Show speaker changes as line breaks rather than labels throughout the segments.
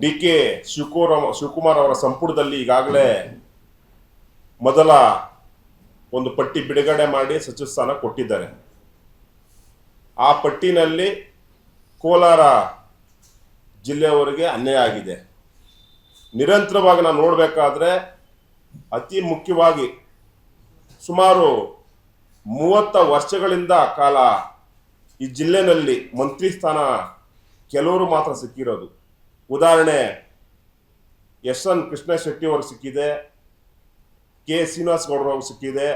ಡಿ.ಕೆ. ಶಿವಕುಮಾರ್ ಅವರ ಸಂಪುಟದಲ್ಲಿ ಈಗಾಗಲೇ ಮೊದಲ ಒಂದು ಪಟ್ಟಿ ಬಿಡುಗಡೆ ಮಾಡಿ ಸಚಿವ ಸ್ಥಾನ ಕೊಟ್ಟಿದ್ದಾರೆ. ಆ ಪಟ್ಟಿನಲ್ಲಿ ಕೋಲಾರ ಜಿಲ್ಲೆಯವರಿಗೆ ಅನ್ಯಾಯ ಆಗಿದೆ. ನಿರಂತರವಾಗಿ ನಾವು ನೋಡಬೇಕಾದ್ರೆ ಅತಿ ಮುಖ್ಯವಾಗಿ ಸುಮಾರು 30 ವರ್ಷಗಳಿಂದ ಕಾಲ ಈ ಜಿಲ್ಲೆನಲ್ಲಿ ಮಂತ್ರಿ ಸ್ಥಾನ ಕೆಲವರು ಮಾತ್ರ ಸಿಕ್ಕಿರೋದು. ಉದಾಹರಣೆ ಎಸ್.ಎನ್. ಕೃಷ್ಣ ಶೆಟ್ಟಿ ಅವ್ರಿಗೆ ಸಿಕ್ಕಿದೆ, ಕೆ. ಶ್ರೀನಿವಾಸ್ ಗೌಡರು ಅವ್ರಿಗೆ ಸಿಕ್ಕಿದೆ,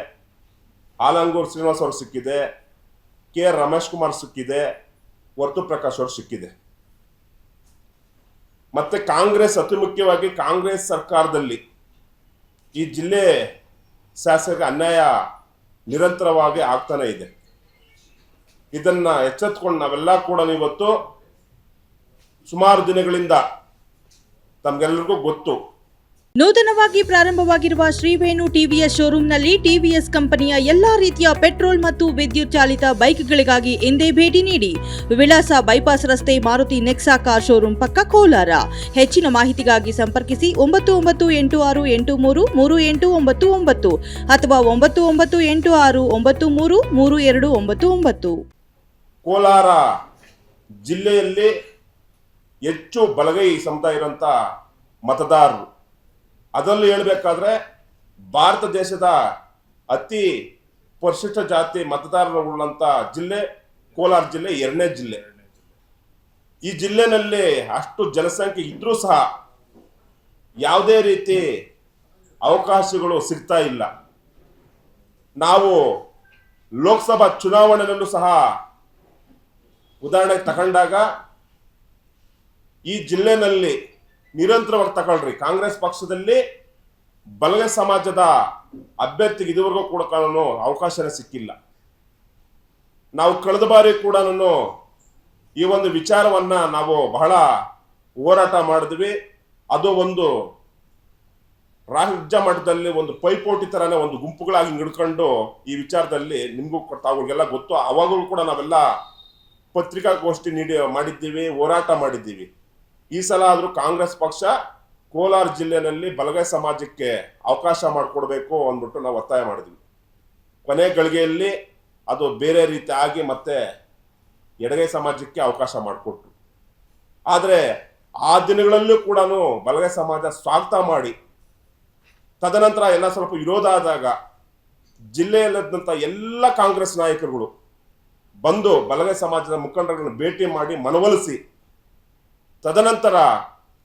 ಆಲಂಗೂರು ಶ್ರೀನಿವಾಸ್ ಅವ್ರಿಗೆ ಸಿಕ್ಕಿದೆ, ಕೆ. ರಮೇಶ್ ಕುಮಾರ್ ಸಿಕ್ಕಿದೆ, ವರ್ತು ಪ್ರಕಾಶ್ ಅವ್ರಿಗೆ ಸಿಕ್ಕಿದೆ. ಮತ್ತೆ ಕಾಂಗ್ರೆಸ್, ಅತಿ ಮುಖ್ಯವಾಗಿ ಕಾಂಗ್ರೆಸ್ ಸರ್ಕಾರದಲ್ಲಿ ಈ ಜಿಲ್ಲೆ ಶಾಸಕ ಅನ್ಯಾಯ ನಿರಂತರವಾಗಿ ಆಗ್ತಾನೆ ಇದೆ. ಇದನ್ನ ಎಚ್ಚೆತ್ಕೊಂಡು ನಾವೆಲ್ಲ ಕೂಡ ಇವತ್ತು ಸುಮಾರು ದಿನಗಳಿಂದ ತಮ್ಗೆಲ್ಲರಿಗೂ ಗೊತ್ತು,
ನೂತನವಾಗಿ ಪ್ರಾರಂಭವಾಗಿರುವ ಶ್ರೀವೇಣು ಟಿವಿಎಸ್ ಶೋರೂಮ್ನಲ್ಲಿ ಟಿವಿಎಸ್ ಕಂಪನಿಯ ಎಲ್ಲಾ ರೀತಿಯ ಪೆಟ್ರೋಲ್ ಮತ್ತು ವಿದ್ಯುತ್ ಚಾಲಿತ ಬೈಕ್ಗಳಿಗಾಗಿ ಎಂದೇ ಭೇಟಿ ನೀಡಿ. ವಿಳಾಸ ಬೈಪಾಸ್ ರಸ್ತೆ, ಮಾರುತಿ ನೆಕ್ಸಾ ಕಾರ್ ಶೋರೂಮ್ ಪಕ್ಕ, ಕೋಲಾರ. ಹೆಚ್ಚಿನ ಮಾಹಿತಿಗಾಗಿ ಸಂಪರ್ಕಿಸಿ 9986833899 ಅಥವಾ 9986933299.
ಕೋಲಾರ ಜಿಲ್ಲೆಯಲ್ಲಿ ಹೆಚ್ಚು ಬಲಗೈ ಸಮುದಾಯ ಇರುವಂತ ಮತದಾರರು, ಅದರಲ್ಲೂ ಹೇಳಬೇಕಾದ್ರೆ ಭಾರತ ದೇಶದ ಅತಿ ಪರಿಶಿಷ್ಟ ಜಾತಿ ಮತದಾರರುಳ್ಳಂತ ಜಿಲ್ಲೆ ಕೋಲಾರ ಜಿಲ್ಲೆ, 2ನೇ ಜಿಲ್ಲೆ. ಈ ಜಿಲ್ಲೆನಲ್ಲಿ ಅಷ್ಟು ಜನಸಂಖ್ಯೆ ಇದ್ರೂ ಸಹ ಯಾವುದೇ ರೀತಿ ಅವಕಾಶಗಳು ಸಿಗ್ತಾ ಇಲ್ಲ. ನಾವು ಲೋಕಸಭಾ ಚುನಾವಣೆಯಲ್ಲೂ ಸಹ ಉದಾಹರಣೆಗೆ ತಗೊಂಡಾಗ ಈ ಜಿಲ್ಲೆನಲ್ಲಿ ನಿರಂತರವಾಗಿ ತಗೊಳ್ರಿ, ಕಾಂಗ್ರೆಸ್ ಪಕ್ಷದಲ್ಲಿ ಬಲಗೈ ಸಮಾಜದ ಅಭ್ಯರ್ಥಿಗೆ ಇದುವರೆಗೂ ಕೂಡ ಅವಕಾಶನೇ ಸಿಕ್ಕಿಲ್ಲ. ನಾವು ಕಳೆದ ಬಾರಿ ಕೂಡ ಈ ಒಂದು ವಿಚಾರವನ್ನ ನಾವು ಬಹಳ ಹೋರಾಟ ಮಾಡಿದ್ವಿ. ಅದು ಒಂದು ರಾಜ್ಯ ಮಟ್ಟದಲ್ಲಿ ಒಂದು ಪೈಪೋಟಿ ತರನೇ ಒಂದು ಗುಂಪುಗಳಾಗಿ ಹಿಡ್ಕೊಂಡು ಈ ವಿಚಾರದಲ್ಲಿ ನಿಮಗೂ ತಾವುಗಳಿಗೆಲ್ಲ ಗೊತ್ತು. ಅವಾಗಲೂ ಕೂಡ ನಾವೆಲ್ಲ ಪತ್ರಿಕಾಗೋಷ್ಠಿ ಮಾಡಿದ್ದೀವಿ, ಹೋರಾಟ ಮಾಡಿದ್ದೀವಿ. ಈ ಸಲ ಆದರೂ ಕಾಂಗ್ರೆಸ್ ಪಕ್ಷ ಕೋಲಾರ ಜಿಲ್ಲೆಯಲ್ಲಿ ಬಲಗೈ ಸಮಾಜಕ್ಕೆ ಅವಕಾಶ ಮಾಡಿಕೊಡ್ಬೇಕು ಅಂದ್ಬಿಟ್ಟು ನಾವು ಒತ್ತಾಯ ಮಾಡಿದ್ವಿ. ಕೊನೆ ಗಳಿಗೆಯಲ್ಲಿ ಅದು ಬೇರೆ ರೀತಿ ಆಗಿ ಮತ್ತೆ ಎಡಗೈ ಸಮಾಜಕ್ಕೆ ಅವಕಾಶ ಮಾಡಿಕೊಟ್ರು. ಆದರೆ ಆ ದಿನಗಳಲ್ಲೂ ಕೂಡ ಬಲಗೈ ಸಮಾಜ ಸ್ವಾಗತ ಮಾಡಿ, ತದನಂತರ ಎಲ್ಲ ಸ್ವಲ್ಪ ವಿರೋಧ ಆದಾಗ ಜಿಲ್ಲೆಯಲ್ಲಿದ್ದಂಥ ಎಲ್ಲ ಕಾಂಗ್ರೆಸ್ ನಾಯಕರುಗಳು ಬಂದು ಬಲಗೈ ಸಮಾಜದ ಮುಖಂಡರನ್ನು ಭೇಟಿ ಮಾಡಿ ಮನವೊಲಿಸಿ, ತದನಂತರ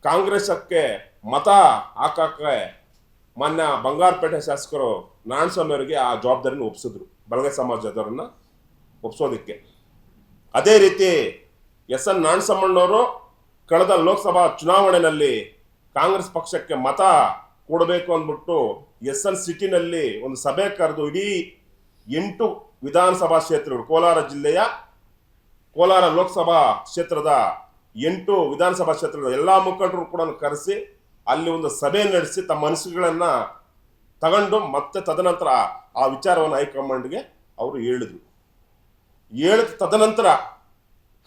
ಕಾಂಗ್ರೆಸ್ಗೆ ಮತ ಹಾಕಕ್ಕೆ ಮಾನ್ಯ ಬಂಗಾರಪೇಟೆ ಶಾಸಕರು ನಾರಾಯಣಸ್ವಾಮಿ ಅವರಿಗೆ ಆ ಜವಾಬ್ದಾರಿನ ಒಪ್ಪಿಸಿದ್ರು, ಬಲಗೈ ಸಮಾಜದವರನ್ನ ಒಪ್ಪಿಸೋದಕ್ಕೆ. ಅದೇ ರೀತಿ ಎಸ್.ಎನ್. ನಾರಾಯಣಸ್ವಾಮಣ್ಣವರು ಕಳೆದ ಲೋಕಸಭಾ ಚುನಾವಣೆಯಲ್ಲಿ ಕಾಂಗ್ರೆಸ್ ಪಕ್ಷಕ್ಕೆ ಮತ ಕೊಡಬೇಕು ಅಂದ್ಬಿಟ್ಟು ಎಸ್.ಎನ್. ಸಿಟಿನಲ್ಲಿ ಒಂದು ಸಭೆ ಕರೆದು ಇಡೀ 8 ವಿಧಾನಸಭಾ ಕ್ಷೇತ್ರಗಳು, ಕೋಲಾರ ಜಿಲ್ಲೆಯ ಕೋಲಾರ ಲೋಕಸಭಾ ಕ್ಷೇತ್ರದ 8 ವಿಧಾನಸಭಾ ಕ್ಷೇತ್ರದ ಎಲ್ಲ ಮುಖಂಡರು ಕೂಡ ಕರೆಸಿ ಅಲ್ಲಿ ಒಂದು ಸಭೆ ನಡೆಸಿ ತಮ್ಮ ಅನಿಸಿಕೆಗಳನ್ನ ತಗೊಂಡು ಮತ್ತೆ ತದನಂತರ ಆ ವಿಚಾರವನ್ನು ಹೈಕಮಾಂಡ್ಗೆ ಅವರು ಹೇಳಿದ್ರು. ಹೇಳಿದ ತದನಂತರ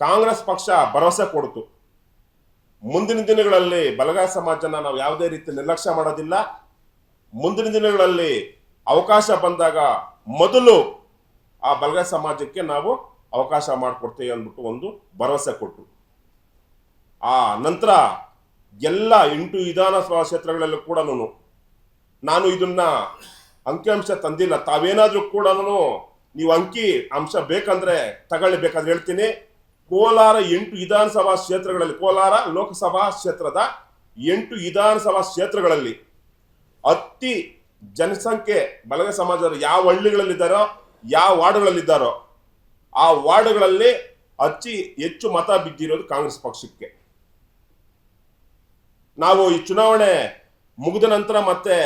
ಕಾಂಗ್ರೆಸ್ ಪಕ್ಷ ಭರವಸೆ ಕೊಡ್ತು, ಮುಂದಿನ ದಿನಗಳಲ್ಲಿ ಬಲಗೈ ಸಮಾಜನ ನಾವು ಯಾವುದೇ ರೀತಿ ನಿರ್ಲಕ್ಷ್ಯ ಮಾಡೋದಿಲ್ಲ, ಮುಂದಿನ ದಿನಗಳಲ್ಲಿ ಅವಕಾಶ ಬಂದಾಗ ಮೊದಲು ಆ ಬಲಗೈ ಸಮಾಜಕ್ಕೆ ನಾವು ಅವಕಾಶ ಮಾಡಿಕೊಡ್ತೇವೆ ಅಂದ್ಬಿಟ್ಟು ಒಂದು ಭರವಸೆ ಕೊಟ್ಟರು. ಆ ನಂತರ ಎಲ್ಲ 8 ವಿಧಾನಸಭಾ ಕ್ಷೇತ್ರಗಳಲ್ಲೂ ಕೂಡ ನಾನು ಇದನ್ನ ಅಂಕಿಅಂಶ ತಂದಿಲ್ಲ, ತಾವೇನಾದ್ರೂ ಕೂಡ ನೀವು ಅಂಕಿ ಅಂಶ ಬೇಕಂದ್ರೆ ತಗೊಳ್ಳಿ, ಬೇಕಾದ್ರೆ ಹೇಳ್ತೀನಿ. ಕೋಲಾರ 8 ವಿಧಾನಸಭಾ ಕ್ಷೇತ್ರಗಳಲ್ಲಿ, ಕೋಲಾರ ಲೋಕಸಭಾ ಕ್ಷೇತ್ರದ 8 ವಿಧಾನಸಭಾ ಕ್ಷೇತ್ರಗಳಲ್ಲಿ ಅತಿ ಜನಸಂಖ್ಯೆ ಬಲಗೈ ಸಮಾಜದ ಯಾವ ಹಳ್ಳಿಗಳಲ್ಲಿದ್ದಾರೋ, ಯಾವ ವಾರ್ಡ್ಗಳಲ್ಲಿದ್ದಾರೋ ಆ ವಾರ್ಡ್ಗಳಲ್ಲಿ ಅತಿ ಹೆಚ್ಚು ಮತ ಬಿದ್ದಿರೋದು ಕಾಂಗ್ರೆಸ್ ಪಕ್ಷಕ್ಕೆ. ನಾವು ಈ ಚುನಾವಣೆ ಮುಗಿದ ನಂತರ ಮತ್ತೆ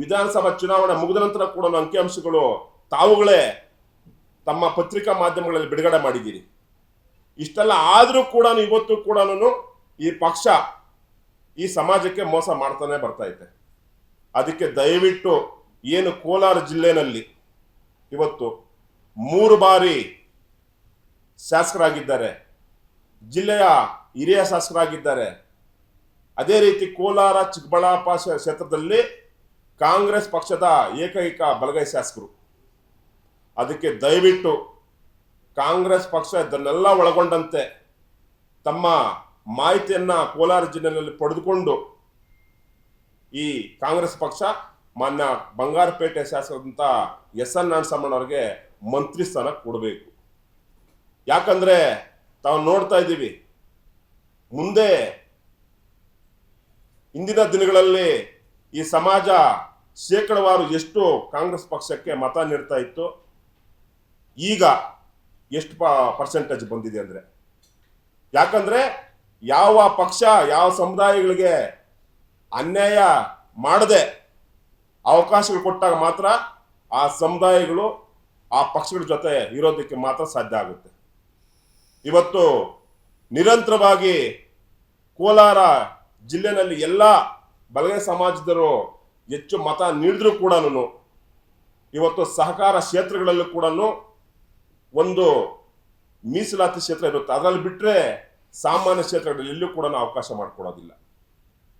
ವಿಧಾನಸಭಾ ಚುನಾವಣೆ ಮುಗಿದ ನಂತರ ಕೂಡ ಅಂಕಿಅಂಶಗಳು ತಾವುಗಳೇ ತಮ್ಮ ಪತ್ರಿಕಾ ಮಾಧ್ಯಮಗಳಲ್ಲಿ ಬಿಡುಗಡೆ ಮಾಡಿದ್ದೀರಿ. ಇಷ್ಟೆಲ್ಲ ಆದರೂ ಕೂಡ ಇವತ್ತು ಕೂಡ ಈ ಪಕ್ಷ ಈ ಸಮಾಜಕ್ಕೆ ಮೋಸ ಮಾಡ್ತಾನೆ ಬರ್ತಾ ಇದೆ. ಅದಕ್ಕೆ ದಯವಿಟ್ಟು ಏನು ಕೋಲಾರ ಜಿಲ್ಲೆನಲ್ಲಿ ಇವತ್ತು 3 ಬಾರಿ ಶಾಸಕರಾಗಿದ್ದಾರೆ, ಜಿಲ್ಲೆಯ ಹಿರಿಯ ಶಾಸಕರಾಗಿದ್ದಾರೆ, ಅದೇ ರೀತಿ ಕೋಲಾರ ಚಿಕ್ಕಬಳ್ಳಾಪುರ ಕ್ಷೇತ್ರದಲ್ಲಿ ಕಾಂಗ್ರೆಸ್ ಪಕ್ಷದ ಏಕೈಕ ಬಲಗೈ ಶಾಸಕರು. ಅದಕ್ಕೆ ದಯವಿಟ್ಟು ಕಾಂಗ್ರೆಸ್ ಪಕ್ಷ ಇದನ್ನೆಲ್ಲ ಒಳಗೊಂಡಂತೆ ತಮ್ಮ ಮಾಹಿತಿಯನ್ನ ಕೋಲಾರ ಜಿಲ್ಲೆಯಲ್ಲಿ ಪಡೆದುಕೊಂಡು ಈ ಕಾಂಗ್ರೆಸ್ ಪಕ್ಷ ಮಾನ್ಯ ಬಂಗಾರಪೇಟೆ ಶಾಸಕರಂತ ಎನ್ ನಾರಾಯಣಸ್ವಾಮಿ ಮಂತ್ರಿ ಸ್ಥಾನ ಕೊಡಬೇಕು. ಯಾಕಂದ್ರೆ ತಾವು ನೋಡ್ತಾ ಇದ್ದೀವಿ, ಮುಂದೆ ಇಂದಿನ ದಿನಗಳಲ್ಲಿ ಈ ಸಮಾಜ ಶೇಕಡವಾರು ಎಷ್ಟು ಕಾಂಗ್ರೆಸ್ ಪಕ್ಷಕ್ಕೆ ಮತ ನೀಡ್ತಾ ಇತ್ತು, ಈಗ ಎಷ್ಟು ಪರ್ಸೆಂಟೇಜ್ ಬಂದಿದೆ ಅಂದ್ರೆ, ಯಾಕಂದ್ರೆ ಯಾವ ಪಕ್ಷ ಯಾವ ಸಮುದಾಯಗಳಿಗೆ ಅನ್ಯಾಯ ಮಾಡದೆ ಅವಕಾಶಗಳು ಕೊಟ್ಟಾಗ ಮಾತ್ರ ಆ ಸಮುದಾಯಗಳು ಆ ಪಕ್ಷಗಳ ಜೊತೆ ಇರೋದಕ್ಕೆ ಮಾತ್ರ ಸಾಧ್ಯ ಆಗುತ್ತೆ. ಇವತ್ತು ನಿರಂತರವಾಗಿ ಕೋಲಾರ ಜಿಲ್ಲೆನಲ್ಲಿ ಎಲ್ಲ ಬಲಗೈ ಸಮಾಜದವರು ಹೆಚ್ಚು ಮತ ನೀಡಿದ್ರು ಕೂಡ ಇವತ್ತು ಸಹಕಾರ ಕ್ಷೇತ್ರಗಳಲ್ಲೂ ಕೂಡ ಒಂದು ಮೀಸಲಾತಿ ಕ್ಷೇತ್ರ ಇರುತ್ತೆ. ಅದರಲ್ಲಿ ಬಿಟ್ಟರೆ ಸಾಮಾನ್ಯ ಕ್ಷೇತ್ರಗಳಲ್ಲಿ ಎಲ್ಲೂ ಕೂಡ ಅವಕಾಶ ಮಾಡಿಕೊಡೋದಿಲ್ಲ.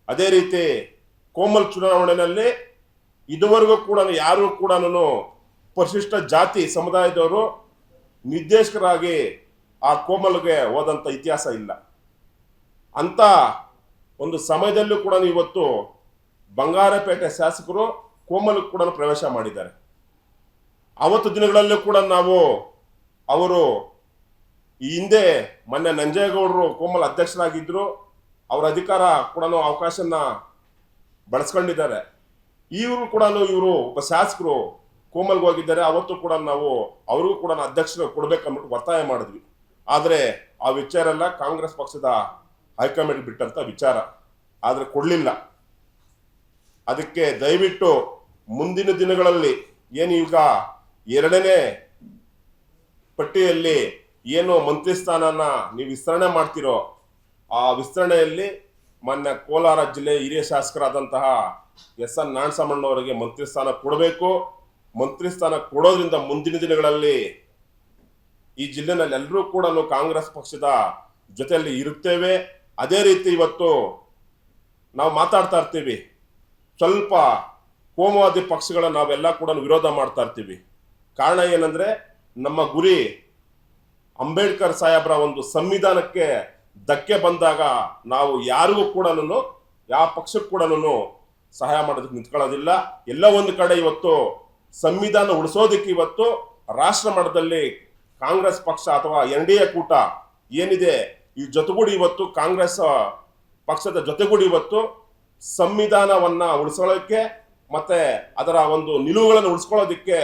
ಅದೇ ರೀತಿ ಕೋಮಲ್ ಚುನಾವಣೆಯಲ್ಲಿ ಇದುವರೆಗೂ ಕೂಡ ಯಾರು ಕೂಡ ಪರಿಶಿಷ್ಟ ಜಾತಿ ಸಮುದಾಯದವರು ನಿರ್ದೇಶಕರಾಗಿ ಆ ಕೋಮಲ್ಗೆ ಹೋದಂಥ ಇತಿಹಾಸ ಇಲ್ಲ. ಅಂತ ಒಂದು ಸಮಯದಲ್ಲೂ ಕೂಡ ಇವತ್ತು ಬಂಗಾರಪೇಟೆ ಶಾಸಕರು ಕೋಮಲ್ ಕೂಡ ಪ್ರವೇಶ ಮಾಡಿದ್ದಾರೆ. ಅವತ್ತು ದಿನಗಳಲ್ಲೂ ಕೂಡ ಅವರು ಈ ಹಿಂದೆ ಮೊನ್ನೆ ನಂಜೇಗೌಡರು ಕೋಮಲ್ ಅಧ್ಯಕ್ಷರಾಗಿದ್ದರು, ಅವರ ಅಧಿಕಾರ ಕೂಡ ಅವಕಾಶನ ಬಳಸ್ಕೊಂಡಿದ್ದಾರೆ. ಇವರು ಕೂಡ ಇವರು ಒಬ್ಬ ಶಾಸಕರು ಕೋಮಲ್ಗೆ ಹೋಗಿದ್ದಾರೆ. ಅವತ್ತು ಕೂಡ ಅವ್ರಿಗೂ ಕೂಡ ಅಧ್ಯಕ್ಷರು ಕೊಡ್ಬೇಕಂದ್ಬಿಟ್ಟು ಒತ್ತಾಯ ಮಾಡಿದ್ವಿ. ಆದರೆ ಆ ವಿಚಾರ ಎಲ್ಲ ಕಾಂಗ್ರೆಸ್ ಪಕ್ಷದ ಹೈಕಮಾಂಡ್ ಬಿಟ್ಟಂತ ವಿಚಾರ, ಆದರೆ ಕೊಡಲಿಲ್ಲ. ಅದಕ್ಕೆ ದಯವಿಟ್ಟು ಮುಂದಿನ ದಿನಗಳಲ್ಲಿ ಏನು ಈಗ ಎರಡನೇ ಪಟ್ಟಿಯಲ್ಲಿ ಏನು ಮಂತ್ರಿ ಸ್ಥಾನನ ನೀವು ವಿಸ್ತರಣೆ ಮಾಡ್ತಿರೋ, ಆ ವಿಸ್ತರಣೆಯಲ್ಲಿ ಮಾನ್ಯ ಕೋಲಾರ ಜಿಲ್ಲೆ ಹಿರಿಯ ಶಾಸಕರಾದಂತಹ ಎನ್ ನಾರಾಯಣಸ್ವಾಮಿ ಅವರಿಗೆ ಮಂತ್ರಿ ಸ್ಥಾನ ಕೊಡಬೇಕು. ಮಂತ್ರಿ ಸ್ಥಾನ ಕೊಡೋದ್ರಿಂದ ಮುಂದಿನ ದಿನಗಳಲ್ಲಿ ಈ ಜಿಲ್ಲೆನಲ್ಲಿ ಎಲ್ಲರೂ ಕೂಡ ಕಾಂಗ್ರೆಸ್ ಪಕ್ಷದ ಜೊತೆಯಲ್ಲಿ ಇರುತ್ತೇವೆ. ಅದೇ ರೀತಿ ಇವತ್ತು ನಾವು ಮಾತಾಡ್ತಾ ಇರ್ತೀವಿ, ಸ್ವಲ್ಪ ಕೋಮುವಾದಿ ಪಕ್ಷಗಳನ್ನ ನಾವೆಲ್ಲ ಕೂಡ ವಿರೋಧ ಮಾಡ್ತಾ ಇರ್ತೀವಿ. ಕಾರಣ ಏನಂದ್ರೆ, ನಮ್ಮ ಗುರಿ ಅಂಬೇಡ್ಕರ್ ಸಾಹೇಬ್ರ ಒಂದು ಸಂವಿಧಾನಕ್ಕೆ ಧಕ್ಕೆ ಬಂದಾಗ ನಾವು ಯಾರಿಗೂ ಕೂಡ ಯಾವ ಪಕ್ಷಕ್ಕೂ ಕೂಡ ಸಹಾಯ ಮಾಡೋದಕ್ಕೆ ನಿಂತ್ಕೊಳ್ಳೋದಿಲ್ಲ. ಎಲ್ಲ ಒಂದು ಕಡೆ ಇವತ್ತು ಸಂವಿಧಾನ ಉಳಿಸೋದಕ್ಕೆ ಇವತ್ತು ರಾಷ್ಟ್ರ ಮಟ್ಟದಲ್ಲಿ ಕಾಂಗ್ರೆಸ್ ಪಕ್ಷ ಅಥವಾ NDA ಕೂಟ ಏನಿದೆ ಈ ಜೊತೆಗೂಡಿ ಇವತ್ತು ಕಾಂಗ್ರೆಸ್ ಪಕ್ಷದ ಜೊತೆಗೂಡಿ ಇವತ್ತು ಸಂವಿಧಾನವನ್ನ ಉಳಿಸೋಳಕ್ಕೆ ಮತ್ತೆ ಅದರ ಒಂದು ನಿಲುವುಗಳನ್ನು ಉಳಿಸ್ಕೊಳ್ಳೋದಕ್ಕೆ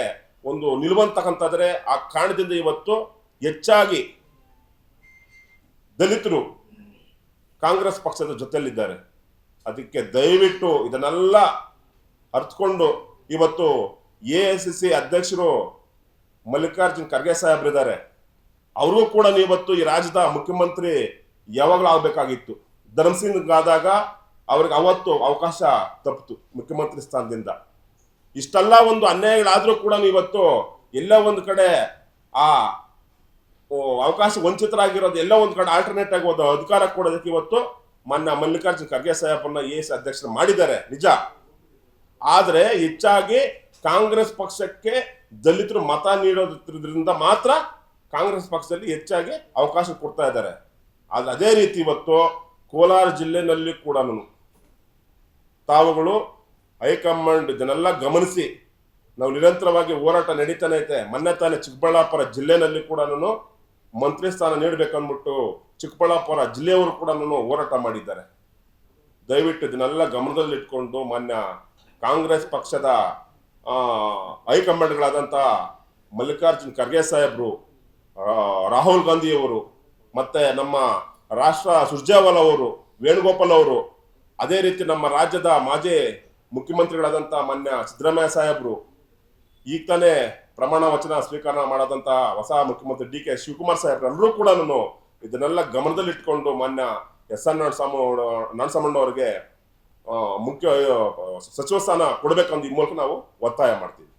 ಒಂದು ನಿಲುವಂತಕ್ಕಂತಾದ್ರೆ, ಆ ಕಾರಣದಿಂದ ಇವತ್ತು ಹೆಚ್ಚಾಗಿ ದಲಿತರು ಕಾಂಗ್ರೆಸ್ ಪಕ್ಷದ ಜೊತೆಯಲ್ಲಿದ್ದಾರೆ. ಅದಕ್ಕೆ ದಯವಿಟ್ಟು ಇದನ್ನೆಲ್ಲ ಅರ್ಥಕೊಂಡು ಇವತ್ತು AICC ಅಧ್ಯಕ್ಷರು ಮಲ್ಲಿಕಾರ್ಜುನ್ ಖರ್ಗೆ ಸಾಹೇಬ್ರಿದ್ದಾರೆ. ಅವ್ರಿಗೂ ಕೂಡ ಇವತ್ತು ಈ ರಾಜ್ಯದ ಮುಖ್ಯಮಂತ್ರಿ ಯಾವಾಗಲೂ ಆಗ್ಬೇಕಾಗಿತ್ತು. ಧರ್ಮಸಿಂಗ್ ಆದಾಗ ಅವ್ರಿಗೆ ಅವತ್ತು ಅವಕಾಶ ತಪ್ಪಿತು ಮುಖ್ಯಮಂತ್ರಿ ಸ್ಥಾನದಿಂದ. ಇಷ್ಟೆಲ್ಲ ಒಂದು ಅನ್ಯಾಯಗಳಾದ್ರೂ ಕೂಡ ಇವತ್ತು ಎಲ್ಲ ಒಂದು ಕಡೆ ಆ ಅವಕಾಶ ವಂಚಿತರಾಗಿರೋದು ಎಲ್ಲ ಒಂದು ಕಡೆ ಆಲ್ಟರ್ನೇಟ್ ಆಗಿ ಒಂದು ಅಧಿಕಾರ ಕೊಡೋದಕ್ಕೆ ಇವತ್ತು ಮಾನ್ಯ ಮಲ್ಲಿಕಾರ್ಜುನ್ ಖರ್ಗೆ ಸಾಹೇಬನ್ನ AICC ಅಧ್ಯಕ್ಷರು ಮಾಡಿದ್ದಾರೆ ನಿಜ. ಆದ್ರೆ ಹೆಚ್ಚಾಗಿ ಕಾಂಗ್ರೆಸ್ ಪಕ್ಷಕ್ಕೆ ದಲಿತರು ಮತ ನೀಡೋದ್ರಿಂದ ಮಾತ್ರ ಕಾಂಗ್ರೆಸ್ ಪಕ್ಷದಲ್ಲಿ ಹೆಚ್ಚಾಗಿ ಅವಕಾಶ ಕೊಡ್ತಾ ಇದ್ದಾರೆ. ಆದ್ರೆ ಅದೇ ರೀತಿ ಇವತ್ತು ಕೋಲಾರ ಜಿಲ್ಲೆನಲ್ಲಿ ಕೂಡ ತಾವುಗಳು ಹೈಕಮಾಂಡ್ ಇದನ್ನೆಲ್ಲ ಗಮನಿಸಿ ನಾವು ನಿರಂತರವಾಗಿ ಹೋರಾಟ ನಡೀತಾನೆ ಐತೆ. ಮೊನ್ನೆ ತಾನೇ ಚಿಕ್ಕಬಳ್ಳಾಪುರ ಜಿಲ್ಲೆನಲ್ಲಿ ಕೂಡ ಮಂತ್ರಿ ಸ್ಥಾನ ನೀಡಬೇಕಂದ್ಬಿಟ್ಟು ಚಿಕ್ಕಬಳ್ಳಾಪುರ ಜಿಲ್ಲೆಯವರು ಕೂಡ ಹೋರಾಟ ಮಾಡಿದ್ದಾರೆ. ದಯವಿಟ್ಟು ಇದನ್ನೆಲ್ಲ ಗಮನದಲ್ಲಿಟ್ಕೊಂಡು ಮಾನ್ಯ ಕಾಂಗ್ರೆಸ್ ಪಕ್ಷದ ಹೈಕಮಾಂಡ್ಗಳಾದಂಥ ಮಲ್ಲಿಕಾರ್ಜುನ್ ಖರ್ಗೆ ಸಾಹೇಬ್ರು, ರಾಹುಲ್ ಗಾಂಧಿಯವರು, ಮತ್ತೆ ನಮ್ಮ ರಾಷ್ಟ್ರ ಸುರ್ಜೇವಾಲಾ ಅವರು, ವೇಣುಗೋಪಾಲ್ ಅವರು, ಅದೇ ರೀತಿ ನಮ್ಮ ರಾಜ್ಯದ ಮಾಜಿ ಮುಖ್ಯಮಂತ್ರಿಗಳಾದಂಥ ಮಾನ್ಯ ಸಿದ್ದರಾಮಯ್ಯ ಸಾಹೇಬ್ರು, ಈಗ ತಾನೇ ಪ್ರಮಾಣ ವಚನ ಸ್ವೀಕಾರ ಮಾಡದಂತ ಹೊಸ ಮುಖ್ಯಮಂತ್ರಿ DK ಶಿವಕುಮಾರ್ ಸಾಹೇಬ್ರು ಎಲ್ಲರೂ ಕೂಡ ಇದನ್ನೆಲ್ಲ ಗಮನದಲ್ಲಿಟ್ಕೊಂಡು ಮಾನ್ಯ ಎನ್ ನಾರಾಯಣಸ್ವಾಮಿ ಅವರಿಗೆ ಮುಖ್ಯ ಸಚಿವ ಸ್ಥಾನ ಕೊಡಬೇಕಂತ ಈ ಮೂಲಕ ನಾವು ಒತ್ತಾಯ ಮಾಡ್ತೀವಿ.